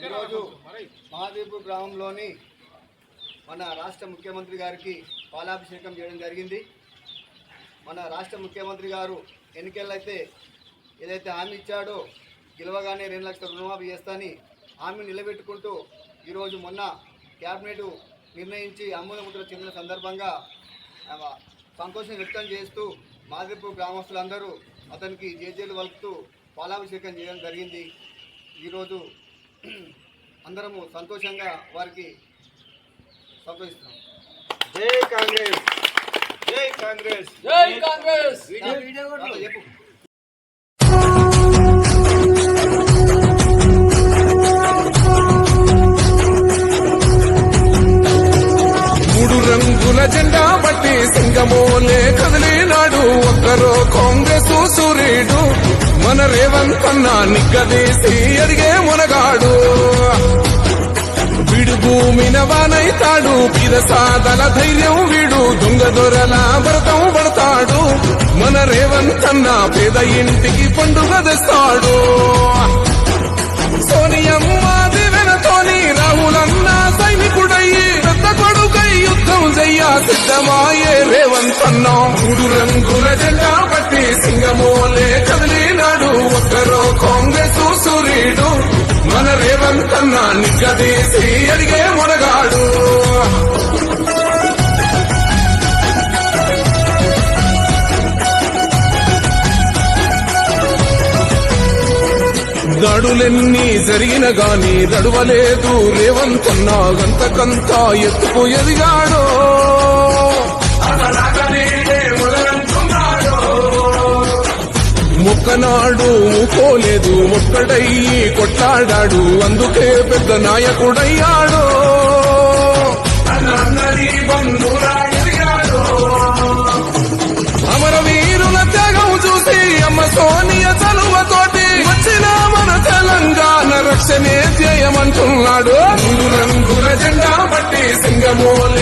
ఈరోజు మహాదేవ్పూర్ గ్రామంలోని మన రాష్ట్ర ముఖ్యమంత్రి గారికి పాలాభిషేకం చేయడం జరిగింది. మన రాష్ట్ర ముఖ్యమంత్రి గారు ఎన్నికలైతే ఏదైతే హామీ ఇచ్చాడో గెలవగానే 2 లక్షల రుణమాఫీ చేస్తానని హామీ నిలబెట్టుకుంటూ ఈరోజు మొన్న క్యాబినెట్ నిర్ణయించి ఆమోదముద్ర చెందిన సందర్భంగా సంతోషం వ్యక్తం చేస్తూ మహాదేవ్పూర్ గ్రామస్తులందరూ అతనికి జేజేలు వలుపుతూ పాలాభిషేకం చేయడం జరిగింది. ఈరోజు అందరము సంతోషంగా వారికి సంతోషిస్తున్నాం. జై కాంగ్రెస్, జై కాంగ్రెస్, జై కాంగ్రెస్. చెప్పు. మూడు రంగుల జెండా బట్టి సింగమోలే కదిలినాడు ఒక్కరో కాంగ్రెస్ సూర్యుడు మన రేవంత్ అన్న నిగ్గదీసి అడిగే మునగాడు. వీడు భూమిన వానైతాడు పిరసాదల ధైర్యం వీడు దొంగ దొరల భరతం పడతాడు. మన రేవంత్ అన్న పేద ఇంటికి పండుగ తెస్తాడు. సోనియమ్మ దివెనతోని రాహులన్న సైనికుడయ్యి పెద్ద కొడుకై యుద్ధం చెయ్య సిద్ధమాయే రేవంత్ అన్న. మూడు రంగుల జెండా పట్టి సింగమోలే కదిలినాడు ఒక్కరో కాంగ్రెస్ సూర్యుడు మన రేవంత్ అన్న నిగ్గదీసి అడిగే మునగాడు. దాడులెన్ని జరిగిన గాని దడువలేదు రేవంత్ అన్న గంతకంతా ఎత్తుకు ఎదిగాడో. మొక్కనాడు మూకోలేదు మొక్కడయ్యి కొట్లాడాడు అందుకే పెద్ద నాయకుడయ్యాడు. అమరవీరుల త్యాగం చూసి అమ్మ సోనియ చలువతోటి వచ్చిన మన తెలంగాణ రక్షణే చేయమంటున్నాడు. మూడు రంగుల జెండా బట్టి సింగమోల